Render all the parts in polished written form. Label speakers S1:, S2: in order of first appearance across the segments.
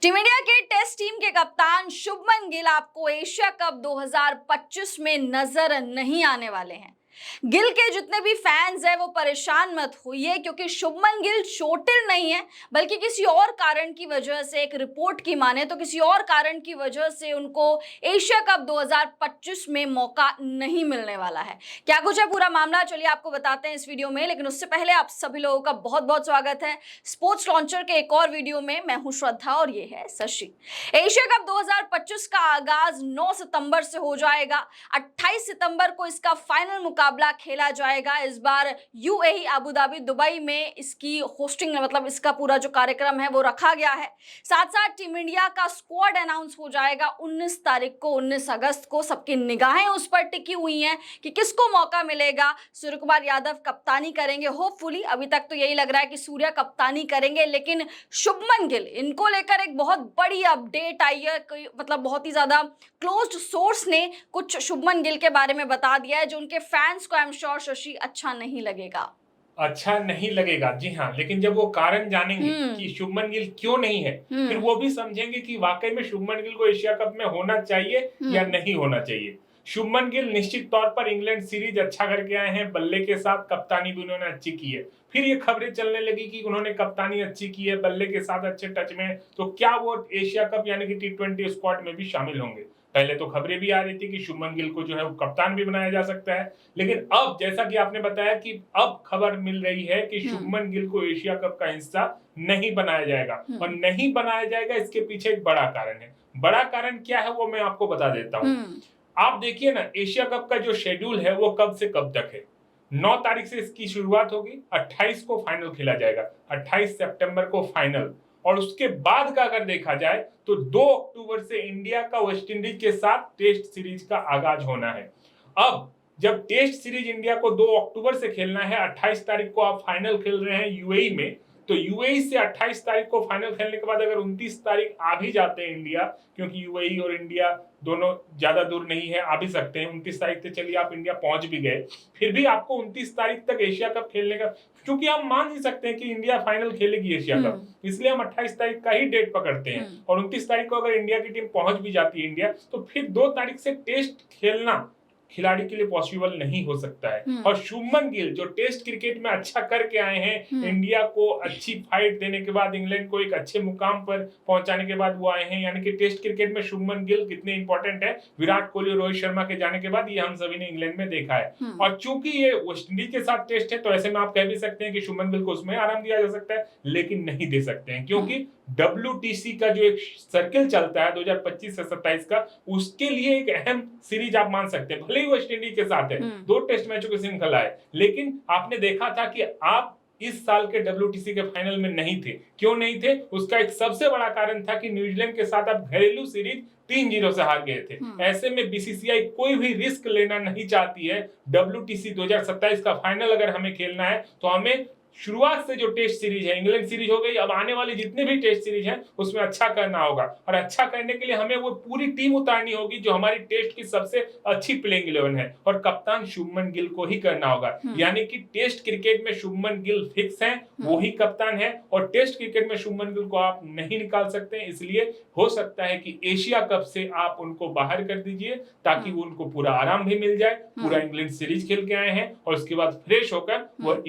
S1: Team India के test team के कप्तान शुभमन गिल आपको एशिया कप 2025 में नजर नहीं आने वाले हैं। गिल के जितने भी फैंस हैं वो परेशान मत होइए, क्योंकि शुभमन गिल चोटिल नहीं है, बल्कि किसी और कारण की वजह से, एक रिपोर्ट की माने तो किसी और कारण की वजह से उनको एशिया कप 2025 में मौका नहीं मिलने वाला है। क्या कुछ है पूरा मामला, चलिए आपको बताते हैं इस वीडियो में। लेकिन उससे पहले आप सभी लोगों का बहुत बहुत स्वागत है स्पोर्ट्स लॉन्चर के एक और वीडियो में। मैं हूं श्रद्धा और ये है शशि। एशिया कप 2025 का आगाज 9 सितंबर से हो जाएगा। 28 सितंबर को इसका फाइनल मुकाबला खेला जाएगा। इस बार यूएई, अबू धाबी, दुबई में इसकी होस्टिंग, मतलब इसका पूरा जो कार्यक्रम है वो रखा गया है। साथ साथ टीम इंडिया का स्क्वाड अनाउंस हो जाएगा 19 तारीख को, 19 अगस्त को। सबकी निगाहें उस पर टिकी हुई हैं कि किसको मौका मिलेगा। सूर्य कुमार यादव कप्तानी करेंगे होपफुली। अभी तक तो यही लग रहा है कि सूर्य कप्तानी करेंगे, लेकिन शुभमन गिल, इनको लेकर एक बहुत बड़ी अपडेट आई है। मतलब बहुत ही ज्यादा क्लोज्ड सोर्स ने कुछ शुभमन गिल के बारे में बता दिया है, जो उनके फैंस को आई एम श्योर शशि अच्छा नहीं लगेगा।
S2: अच्छा नहीं लगेगा, जी हाँ। लेकिन जब वो कारण जानेंगे कि शुभमन गिल क्यों नहीं है, फिर वो भी समझेंगे कि वाकई में शुभमन गिल को एशिया कप में होना चाहिए या नहीं होना चाहिए। शुभमन गिल निश्चित तौर पर इंग्लैंड सीरीज अच्छा करके आए हैं, बल्ले के साथ कप्तानी भी उन्होंने अच्छी की है। फिर ये खबरें चलने लगी कि उन्होंने कप्तानी अच्छी की है, बल्ले के साथ अच्छे टच में, तो क्या वो एशिया कप यानी कि T20 स्क्वाड में भी शामिल होंगे। पहले तो खबरें भी आ रही थी कि शुभमन गिल को जो है वो कप्तान भी बनाया जा सकता है, लेकिन अब जैसा कि आपने बताया कि अब खबर मिल रही है कि शुभमन गिल को एशिया कप का हिस्सा नहीं बनाया जाएगा। और नहीं बनाया जाएगा, इसके पीछे एक बड़ा कारण है। बड़ा कारण क्या है वो मैं आपको बता देता हूँ। आप देखिए ना, एशिया कप का जो शेड्यूल है वो कब से कब तक है। 9 तारीख से इसकी शुरुआत होगी, 28 को फाइनल खेला जाएगा, 28 सितंबर को फाइनल। और उसके बाद का अगर देखा जाए तो 2 अक्टूबर से इंडिया का वेस्ट इंडीज के साथ टेस्ट सीरीज का आगाज होना है। अब जब टेस्ट सीरीज इंडिया को 2 अक्टूबर से खेलना है, 28 तारीख को आप फाइनल खेल रहे हैं यूएई में, तो यूएई से 28 तारीख को फाइनल खेलने के बाद अगर 29 तारीख आ भी जाते हैं इंडिया, क्योंकि यूएई और इंडिया दोनों ज्यादा दूर नहीं है, आ भी सकते हैं। 29 तारीख से चलिए आप इंडिया पहुंच भी गए, फिर भी आपको 29 तारीख तक एशिया कप खेलने का, क्योंकि हम मान ही सकते हैं कि इंडिया फाइनल खेलेगी एशिया कप, इसलिए हम 28 तारीख का ही डेट पकड़ते हैं। और 29 तारीख को अगर इंडिया की टीम पहुंच भी जाती है इंडिया, तो फिर 2 तारीख से टेस्ट खेलना खिलाड़ी के लिए पॉसिबल नहीं हो सकता है। और शुभमन गिल जो टेस्ट क्रिकेट में अच्छा करके आए हैं, इंडिया को अच्छी फाइट देने के बाद, इंग्लैंड को एक अच्छे मुकाम पर पहुंचाने के बाद वो आए हैं, यानी कि टेस्ट क्रिकेट में शुभमन गिल कितने इंपॉर्टेंट है, विराट कोहली और रोहित शर्मा के जाने के बाद ये हम सभी ने इंग्लैंड में देखा है। और चूंकि ये वेस्ट इंडीज के साथ टेस्ट है, तो ऐसे में आप कह भी सकते हैं कि शुभमन गिल को उसमें आराम दिया जा सकता है, लेकिन नहीं दे सकते हैं, क्योंकि WTC का जो एक सर्किल चलता है 2025 से 27 का, उसके लिए एक अहम सीरीज आप मान सकते हैं। भले ही वेस्ट इंडीज के साथ है, 2 टेस्ट मैचों की श्रृंखला है, लेकिन आपने देखा था कि आप इस साल के WTC के फाइनल में नहीं थे। क्यों नहीं थे? उसका एक सबसे बड़ा कारण था कि न्यूजीलैंड के साथ आप घरेलू सीरीज 3-0 से हार गए थे। ऐसे में बीसीसीआई कोई भी रिस्क लेना नहीं चाहती है। WTC 2027 का फाइनल अगर हमें खेलना है, तो हमें शुरुआत से जो टेस्ट सीरीज है, इंग्लैंड सीरीज हो गई, अब आने वाली जितने भी टेस्ट सीरीज हैं उसमें अच्छा करना होगा। और अच्छा करने के लिए हमें वो पूरी टीम उतारनी होगी जो हमारी टेस्ट की सबसे अच्छी प्लेइंग 11 है, और कप्तान शुभमन गिल को ही करना होगा। यानी कि टेस्ट क्रिकेट में शुभमन गिल फिक्स हैं, वो ही कप्तान है, और टेस्ट क्रिकेट में शुभमन गिल को आप नहीं निकाल सकते। इसलिए हो सकता है कि एशिया कप से आप उनको बाहर कर दीजिए, ताकि उनको पूरा आराम भी मिल जाए। पूरा इंग्लैंड सीरीज खेल के आए हैं, और उसके बाद फ्रेश होकर वो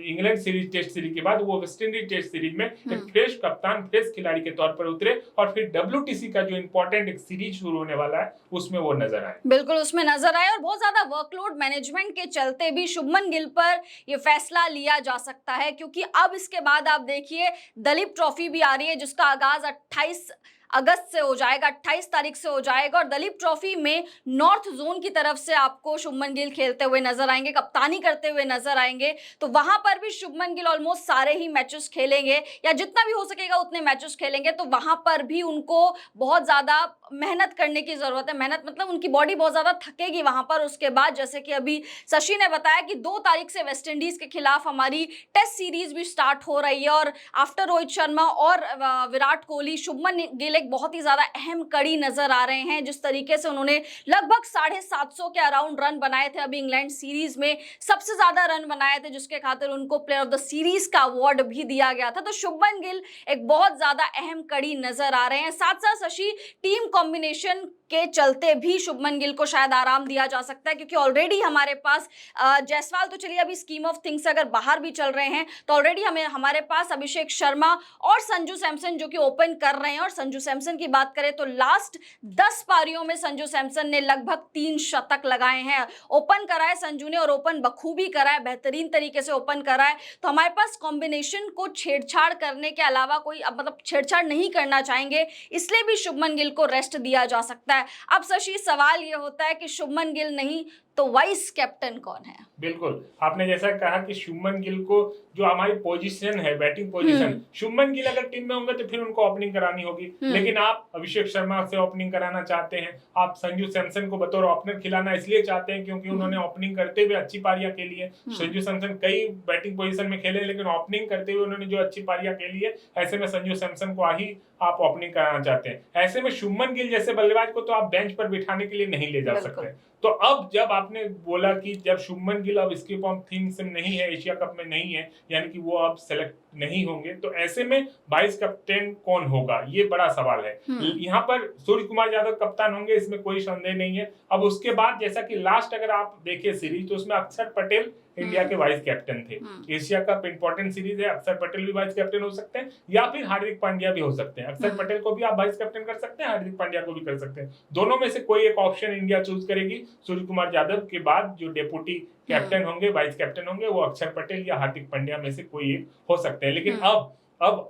S2: इंग्लैंड सीरीज टेस्ट सीरीज के बाद वो वेस्ट इंडीज टेस्ट सीरीज में एक फ्रेश कप्तान, फ्रेश खिलाड़ी के तौर पर उतरे, और फिर WTC का जो इंपॉर्टेंट एक सीरीज शुरू होने वाला है उसमें वो नजर आए।
S1: बिल्कुल उसमें नजर आए, और बहुत ज्यादा वर्कलोड मैनेजमेंट के चलते भी शुभमन गिल पर यह फैसला लिया जा सकता है, क्योंकि अब इसके बाद आप देखिए दलीप ट्रॉफी भी आ रही है, जिसका आगाज 28 अगस्त से हो जाएगा, 28 तारीख से हो जाएगा। और दलीप ट्रॉफी में नॉर्थ जोन की तरफ से आपको शुभमन गिल खेलते हुए नजर आएंगे, कप्तानी करते हुए नजर आएंगे। तो वहां पर भी शुभमन गिल ऑलमोस्ट सारे ही मैचेस खेलेंगे, या जितना भी हो सकेगा उतने मैचेस खेलेंगे। तो वहां पर भी उनको बहुत ज्यादा मेहनत करने की जरूरत है। मेहनत मतलब उनकी बॉडी बहुत ज्यादा थकेगी वहां पर। उसके बाद जैसे कि अभी शशि ने बताया कि 2 तारीख से वेस्ट इंडीज के खिलाफ हमारी टेस्ट सीरीज भी स्टार्ट हो रही है, और आफ्टर रोहित शर्मा और विराट कोहली, शुभमन गिल एक बहुत ही ज्यादा अहम कड़ी नजर आ रहे हैं। जिस तरीके से उन्होंने लगभग 750 के अराउंड रन बनाए थे अभी इंग्लैंड सीरीज में, सबसे ज्यादा रन बनाए थे, जिसके खातिर उनको प्लेयर ऑफ द सीरीज का अवार्ड भी दिया गया था। तो शुभमन गिल एक बहुत ज्यादा अहम कड़ी नजर आ रहे हैं। साथ साथ शशि, टीम कॉम्बिनेशन के चलते भी शुभमन गिल को शायद आराम दिया जा सकता है, क्योंकि ऑलरेडी हमारे पास जायसवाल तो चलिए अभी स्कीम ऑफ थिंग्स अगर बाहर भी चल रहे हैं, तो ऑलरेडी हमारे पास अभिषेक शर्मा और संजू सैमसन जो कि ओपन कर रहे हैं। और संजू सैमसन की बात करें तो लास्ट 10 पारियों में संजू सैमसन ने लगभग 3 शतक लगाए हैं। ओपन करा है संजू ने, और ओपन बखूबी करा है, बेहतरीन तरीके से ओपन करा है। तो हमारे पास कॉम्बिनेशन को छेड़छाड़ करने के अलावा कोई मतलब छेड़छाड़ नहीं करना चाहेंगे, इसलिए भी शुभमन गिल को रेस्ट दिया जा सकता है। अब शशि, सवाल यह होता है कि शुभमन गिल नहीं तो वाइस कैप्टन कौन है?
S2: बिल्कुल, आपने जैसा कहा कि शुभमन गिल को जो हमारी पोजीशन है, बैटिंग पोजीशन, शुभमन गिल अगर टीम में होंगे तो फिर उनको ओपनिंग करानी होगी। लेकिन आप अभिषेक शर्मा से ओपनिंग कराना चाहते हैं, आप संजू सैमसन को बतौर ओपनर खिलाना इसलिए चाहते हैं क्योंकि उन्होंने ओपनिंग करते हुए अच्छी पारियां खेली है। संजू सैमसन कई बैटिंग पोजीशन में खेले, लेकिन ओपनिंग करते हुए उन्होंने जो अच्छी पारियां खेली है, ऐसे में संजू सैमसन को ही आप ओपनिंग कराना चाहते हैं। ऐसे में शुभमन गिल जैसे बल्लेबाज को तो आप बेंच पर बिठाने के लिए नहीं ले जा सकते। तो अब जब आपने बोला कि जब शुभमन गिल अब स्कीम ऑफ थिंग्स में नहीं है, एशिया कप में नहीं है, यानी कि वो अब सेलेक्ट नहीं होंगे, तो ऐसे में वाइस कैप्टन कौन होगा, ये बड़ा सवाल है। यहाँ पर सूर्य कुमार यादव कप्तान होंगे, इसमें कोई संदेह नहीं है। अब उसके बाद जैसा कि लास्ट अगर आप देखें सीरीज, तो उसमें अक्षर पटेल इंडिया के वाइस कैप्टन थे। एशिया कप इंपॉर्टेंट सीरीज है, अक्षर पटेल भी वाइस कैप्टन हो सकते हैं, या फिर हार्दिक पांड्या भी हो सकते हैं। अक्षर पटेल को भी आप वाइस कैप्टन कर सकते हैं, हार्दिक पांड्या को भी कर सकते हैं। दोनों में से कोई एक ऑप्शन इंडिया चूज करेगी। सूर्य कुमार यादव के बाद जो डेप्यूटी कैप्टन होंगे, वाइस कैप्टन होंगे, वो अक्षर पटेल या हार्दिक पांड्या में से कोई एक हो सकते हैं। लेकिन अब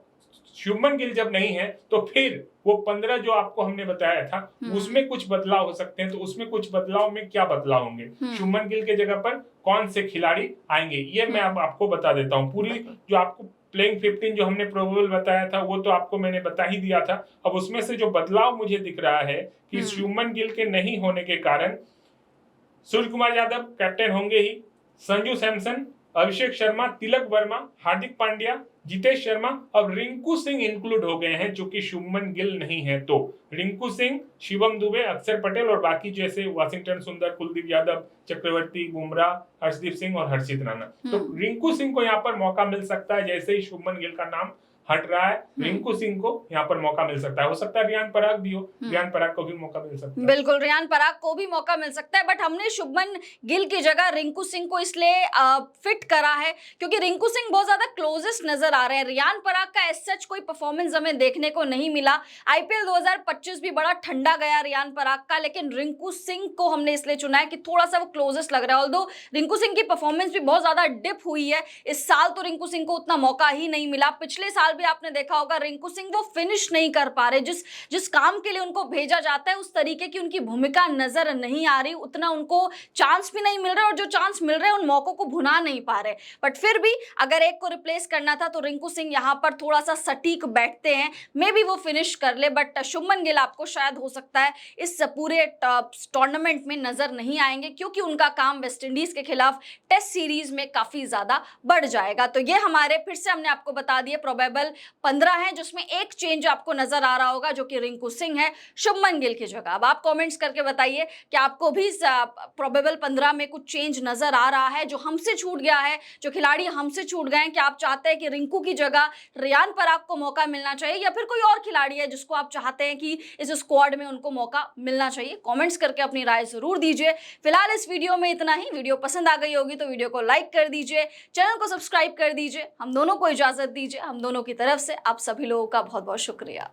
S2: शुभमन गिल जब नहीं है, तो फिर वो 15 जो आपको हमने बताया था, उसमें कुछ बदलाव हो सकते हैं। तो उसमें कुछ बदलाव में क्या बदलाव होंगे, शुभमन गिल के जगह पर कौन से खिलाड़ी आएंगे, ये मैं अब आपको बता देता हूँ। पूरी जो आपको प्लेइंग 15 जो हमने प्रोबेबल बताया था, वो तो आपको मैंने बता ही दिया था। अब उसमें से जो बदलाव मुझे दिख रहा है कि शुभमन गिल के नहीं होने के कारण सूर्य कुमार यादव कैप्टन होंगे ही, संजू सैमसन, अभिषेक शर्मा, तिलक वर्मा, हार्दिक पांड्या, जितेश शर्मा, अब रिंकू सिंह इंक्लूड हो गए हैं, जो कि शुभमन गिल नहीं है। तो रिंकू सिंह, शिवम दुबे, अक्षर पटेल और बाकी जैसे वाशिंगटन सुंदर, कुलदीप यादव, चक्रवर्ती, बुमराह, हर्षदीप सिंह और हर्षित राणा। तो रिंकू सिंह को यहाँ पर मौका मिल सकता है, जैसे ही शुभमन गिल का नाम हट रहा है, रिंकू सिंह को यहाँ पर मौका मिल सकता है। हो सकता है रियान पराग भी हो, रियान पराग को भी मौका मिल सकता है।
S1: बिल्कुल, रियान पराग को भी मौका मिल सकता है, बट हमने शुभमन गिल की जगह रिंकू सिंह को इसलिए फिट करा है क्योंकि रिंकू सिंह बहुत ज्यादा क्लोजेस्ट नजर आ रहे हैं। रियान पराग का एज सच कोई परफॉर्मेंस हमें देखने को नहीं मिला। आईपीएल 2025 भी बड़ा ठंडा गया रियान पराग का, लेकिन रिंकू सिंह को हमने इसलिए चुना है कि थोड़ा सा वो क्लोजेस्ट लग रहा है। ऑल्दो रिंकू सिंह की परफॉर्मेंस भी बहुत ज्यादा डिप हुई है इस साल, तो रिंकू सिंह को उतना मौका ही नहीं मिला। पिछले साल भी आपने देखा होगा रिंकू सिंह वो फिनिश नहीं कर पा रहे, जिस काम के लिए उनको भेजा जाता है उस तरीके की उनकी भूमिका नजर नहीं आ रही, उतना उनको चांस भी नहीं मिल रहा, और जो चांस मिल रहे हैं उन मौकों को भुना नहीं पा रहे। बट फिर भी अगर एक को रिप्लेस करना था तो रिंकू सिंह यहाँ पर थोड़ा सा सटीक बैठते हैं, मे बी वो फिनिश कर ले। बट शुभमन गिल आपको शायद हो सकता है इस पूरे टूर्नामेंट में नजर नहीं आएंगे, क्योंकि उनका काम वेस्टइंडीज के खिलाफ टेस्ट सीरीज में काफी ज्यादा बढ़ जाएगा। तो ये हमारे फिर से हमने आपको बता दिए प्रोबेबल 15 है, जिसमें एक चेंज आपको नजर आ रहा होगा जो कि रिंकू सिंह है शुभमन गिल की जगह। अब आप कमेंट्स करके बताइए कि आपको भी प्रोबेबल 15 में कुछ चेंज नजर आ रहा है, जो हमसे छूट गया है, जो खिलाड़ी हमसे छूट गए हैं। कि आप चाहते हैं कि रिंकू की जगह रियान पराग को मौका मिलना चाहिए, या फिर कोई और खिलाड़ी है जिसको आप चाहते हैं कि इस स्क्वाड में उनको मौका मिलना चाहिए? कमेंट्स करके अपनी राय जरूर दीजिए। फिलहाल इस वीडियो में इतना ही। वीडियो पसंद आ गई होगी तो वीडियो को लाइक कर दीजिए, चैनल को सब्सक्राइब कर दीजिए। हम दोनों को इजाजत दीजिए। हम दोनों की तरफ से आप सभी लोगों का बहुत बहुत शुक्रिया।